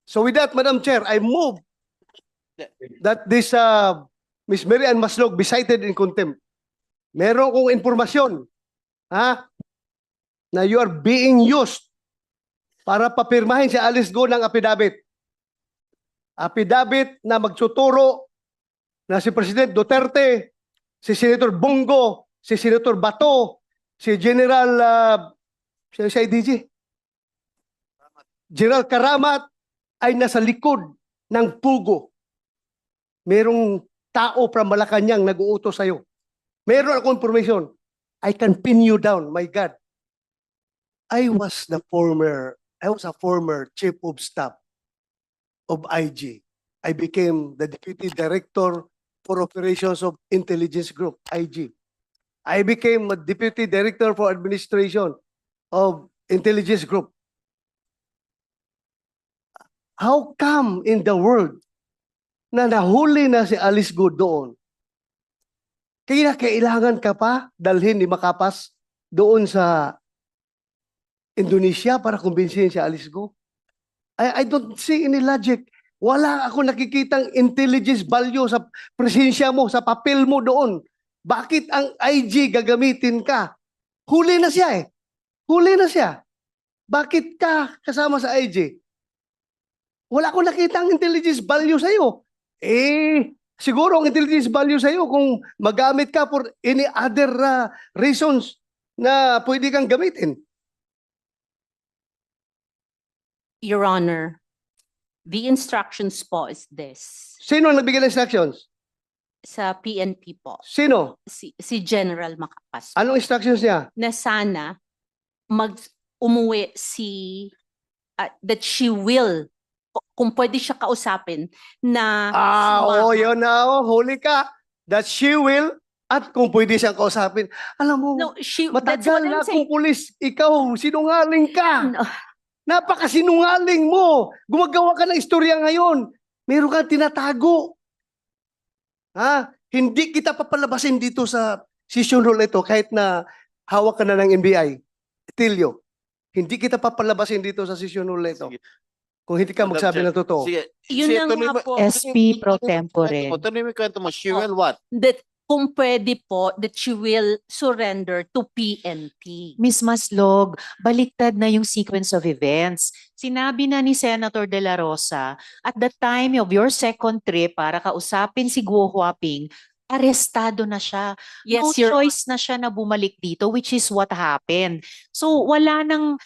So with that, Madam Chair, I move that this Ms. Mary Ann Maslog be cited in contempt. Meron kong informasyon, ha, na you are being used para papirmahin si Alice Go ng affidavit. Affidavit na magtuturo na si President Duterte, si Senator Bongo, si Senator Bato, si General si IDG, General Karamat ay nasa likod ng pugo. Merong tao from Malacanang nag-uutos sa'yo. Meron akong information. I can pin you down, my God. I was a former chief of staff of IG. I became the deputy director for operations of intelligence group, IG. I became a deputy director for administration of intelligence group. How come in the world na nahuli na si Alice Go doon? Kaya kailangan ka pa dalhin ni Makapas doon sa Indonesia para kumbinsihin si Alice Go? I don't see any logic. Wala ako nakikitang intelligence value sa presensya mo, sa papel mo doon. Bakit ang IG gagamitin ka? Huli na siya eh. Huli na siya. Bakit ka kasama sa IG? Wala akong nakitang intelligence value sa'yo. Siguro ang intelligence value sa'yo kung magamit ka for any other reasons na pwede kang gamitin. Your Honor, the instructions po is this. Sino ang nagbigay ng instructions? Sa PNP po, Sino? si General Macapas po, Anong instructions niya? na sana umuwi that she will, kung pwede siya kausapin, na Oo, sumama. yun na. Huli ka. That she will at kung pwede siyang kausapin. Alam mo, No, that's matagal what na I'm saying. akong pulis. Ikaw, sinungaling ka. No, Napakasinungaling mo. Gumagawa ka ng istorya ngayon. Meron kang tinatago. Ha? Hindi kita papalabasin dito sa session hall ito kahit na hawak ka na ng NBI. Tilio, hindi kita papalabasin dito sa session hall ito. Sige. Kung hindi ka Madam magsabi Chair. ng totoo. Sige. Yun Sige, na tuloy nga mo- po. SP pro tempore. Tuloy mo yung kwento mo. She Oh. will what? that kung pwede po, that she will surrender to PNP. Miss Maslog, baliktad na yung sequence of events. Sinabi na ni Senator De La Rosa, at the time of your second trip para kausapin si Guo Huaping, arestado na siya. No Yes, Your choice na siya na bumalik dito, which is what happened. So wala nang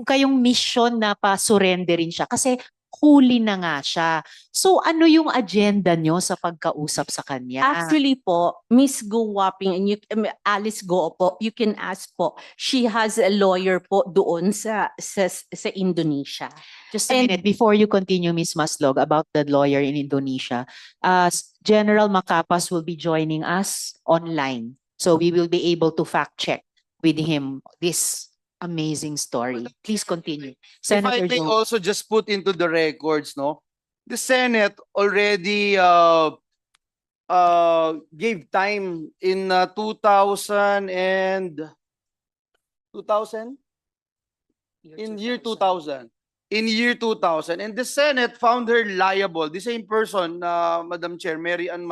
kayong mission na pa-surrenderin siya kasi huli na nga siya. So ano yung agenda nyo sa pagkausap sa kanya? Actually po, Miss Go Wapping and Alice Go po, you can ask po. She has a lawyer po doon sa Indonesia. Just a And- minute, before you continue, Ms. Maslog, about the lawyer in Indonesia, General Macapas will be joining us online. So we will be able to fact check with him this amazing story. Please continue. If I Senator may Joe. also just put into the records, no? The Senate already gave time in 2000 and 2000? In year 2000. In year 2000. And the Senate found her liable. The same person, Madam Chair, Mary Ann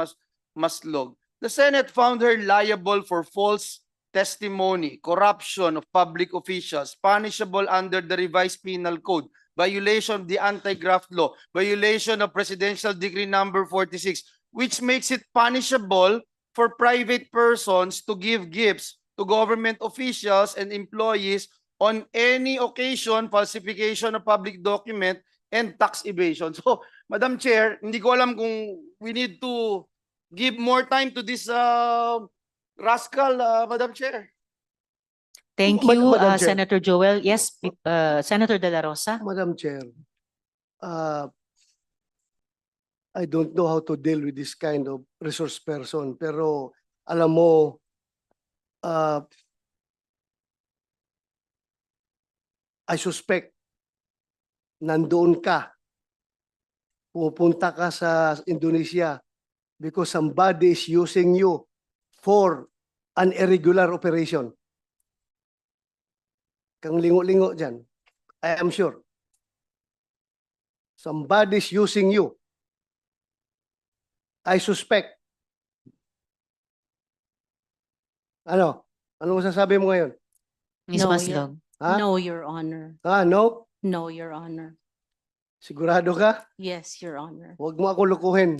Maslog. The Senate found her liable for false testimony, corruption of public officials, punishable under the revised penal code, violation of the anti-graft law, violation of Presidential Decree number 46, which makes it punishable for private persons to give gifts to government officials and employees on any occasion, falsification of public document, and tax evasion. So, Madam Chair, hindi ko alam kung we need to give more time to this rascal, Madam Chair. Thank Madam you, Chair. Senator Joel. Yes, Senator De La Rosa. Madam Chair, I don't know how to deal with this kind of resource person, pero alam mo, I suspect nandoon ka, pupunta ka sa Indonesia because somebody is using you for an irregular operation. Kang lingo-lingo dyan. I am sure. Somebody's using you. I suspect. Ano? Anong masasabi mo ngayon? Miss No, Maslog. Ha? No, Your Honor. No? No, Your Honor. Sigurado ka? Yes, Your Honor. Huwag mo ako lukuhin.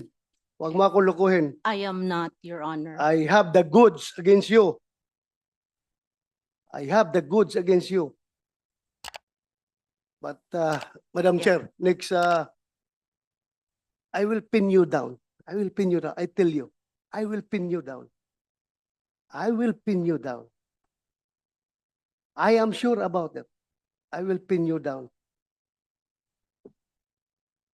Huwag mo ako lukuhin. I am not, Your Honor. I have the goods against you. I have the goods against you. But, Madam Chair, next, I will pin you down. I will pin you down. I tell you. I will pin you down. I will pin you down. I am sure about it. I will pin you down.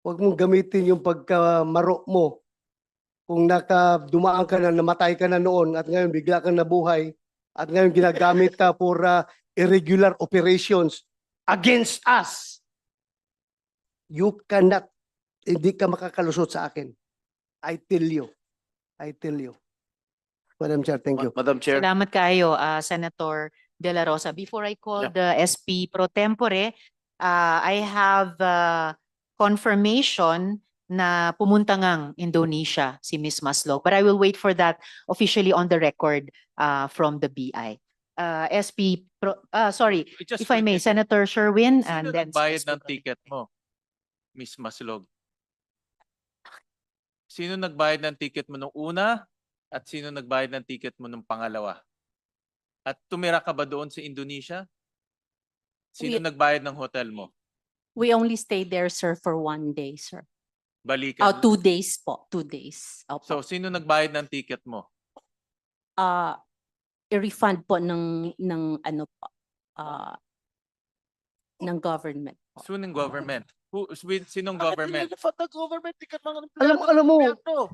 Huwag mong gamitin yung pagkamaro mo. Kung dumaan ka na, namatay ka na noon at ngayon bigla kang nabuhay at ngayon ginagamit ka for irregular operations against us. You cannot, hindi ka makakalusot sa akin. I tell you. I tell you. Madam Chair, thank you. Madam Chair. Salamat kayo, Senator De La Rosa. Before I call the SP pro tempore, I have confirmation na pumunta ngang Indonesia si Miss Maslog. But I will wait for that officially on the record from the BI. SP pro, sorry, if I may, Senator Sherwin and Sino then nagbayad SP ng pro ticket mo, Miss Maslog? Sino nagbayad ng ticket mo nung una at sino nagbayad ng ticket mo nung pangalawa? At tumira ka ba doon sa Indonesia? Sino We- nagbayad ng hotel mo? We only stayed there, sir, for 1 day, sir. Balikan. 2 days po. 2 days. Opo. So sino nagbayad ng ticket mo? I-refund po ng ano po, ng government. Sinong government? Sinong government? Alam mo,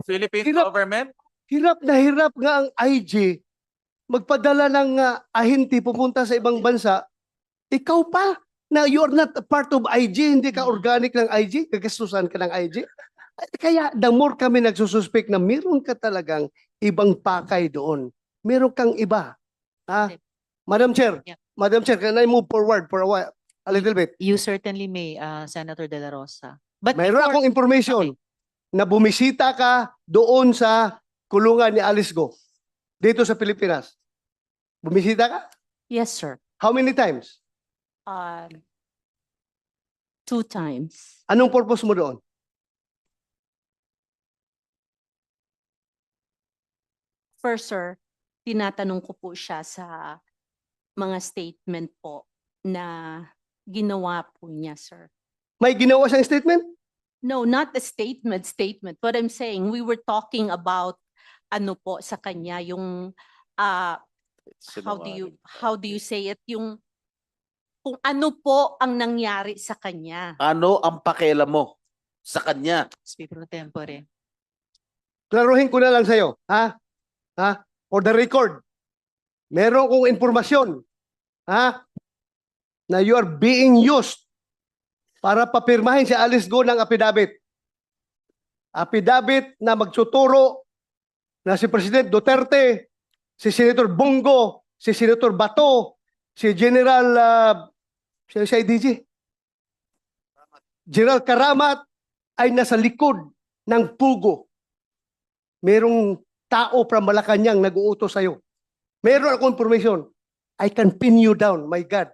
Philippine Hirap. government? hirap na hirap nga ang IG magpadala ng ahente pupunta sa ibang bansa. Ikaw pa na you are not a part of IG, hindi ka organic ng IG, gagastusan ka ng IG. At kaya the more kami nagsususpek na meron ka talagang ibang pakay doon. Meron kang iba. Ha? Madam Chair, Yeah. Madam Chair, can I move forward for a while? A little bit. You certainly may, Senator De La Rosa. But Mayroon before- akong information na bumisita ka doon sa kulungan ni Alice Go dito sa Pilipinas. Bumisita ka? Yes, sir. How many times? 2 times. Anong purpose mo doon? First, sir, tinatanong ko po siya sa mga statement po na ginawa po niya, sir. May ginawa siyang statement? No, not the statement. What I'm saying, we were talking about ano po sa kanya, yung how do you say it, yung kung ano po ang nangyari sa kanya. Ano ang pakialam mo sa kanya? SP pro tempore. Klaruhin ko na lang sa'yo. Ha? Ha? For the record, meron kong informasyon. Ha? Na you are being used para papirmahin si Alice Go ng affidavit. Affidavit na magtuturo na si President Duterte, si Senator Bongo, si Senator Bato, si General si IDG, General Karamat ay nasa likod ng pugo. Merong tao from Malacanang nag-uutos sa'yo. Meron akong information. I can pin you down, my God.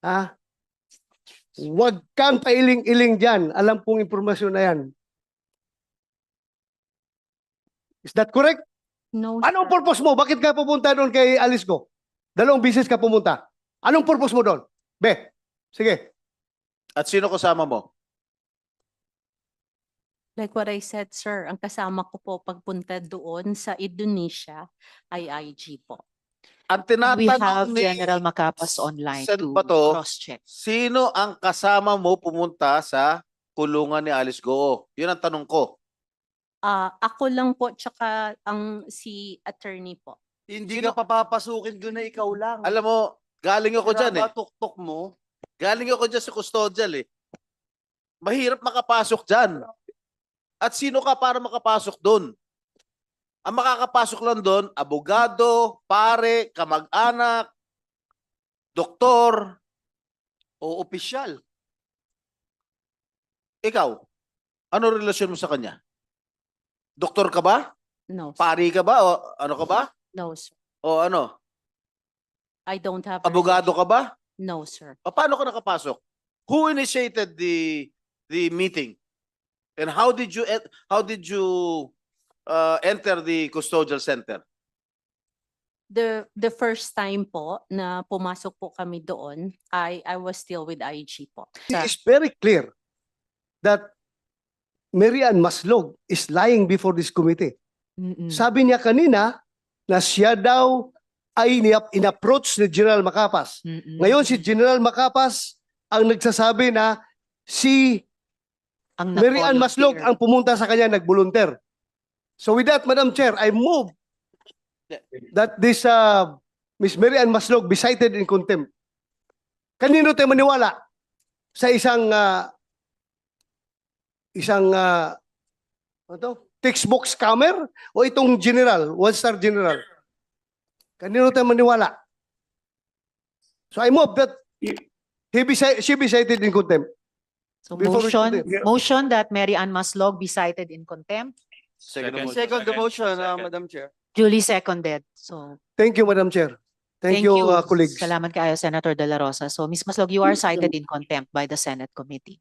Ha? Huwag kang pailing-iling dyan. Alam kong informasyon na yan. Is that correct? No, Anong sir. purpose mo? Bakit ka pupunta doon kay Alice Go? 2 beses ka pumunta. Anong purpose mo doon? Be, sige. At sino kasama mo? Like what I said, sir, ang kasama ko po pagpunta doon sa Indonesia ay IG po. Ang We have tinatanong ni General Macapas online Sen. to Bato, cross-check. sino ang kasama mo pumunta sa kulungan ni Alice Go? Yun ang tanong ko. Ako lang po, tsaka si attorney po. Hindi ka papapasukin doon na ikaw lang. Alam mo, galing ako dyan eh. Tuktok mo. Galing ako dyan sa custodial eh. Mahirap makapasok dyan. At sino ka para makapasok doon? Ang makakapasok lang doon, abogado, pare, kamag-anak, doktor. O opisyal. Ikaw, ano relasyon mo sa kanya? Doktor ka ba? No, sir. Pari ka ba? O ano ka ba? No, sir. O ano? I don't have. a Abogado ka ba? relation- No, sir. Paano ka nakapasok? Who initiated the meeting? And how did you enter the custodial center? The first time po na pumasok po kami doon, I was still with IG po. It is very clear that Mary Ann Maslog is lying before this committee. Sabi niya kanina na siya daw ay in-approach ni General Macapas. Ngayon si General Macapas ang nagsasabi na si Ang Mary Ann Maslog nag-volunteer. ang pumunta sa kanya, nag-volunteer. So with that, Madam Chair, I move that this Miss Mary Ann Maslog be cited in contempt. Kanino tayo maniwala? Sa isang ano to? Textbook scammer o itong general, one-star general? Kanino tayo maniwala? So I move that she be cited in contempt. So Before we motion, continue. motion that Mary Ann Maslog be cited in contempt, Second. Second the motion, Second. Madam Chair. duly seconded. So Thank you, Madam Chair. Thank you, colleagues. Salamat kaayo, Senator De La Rosa. So Ms. Maslog, you are cited in contempt by the Senate Committee.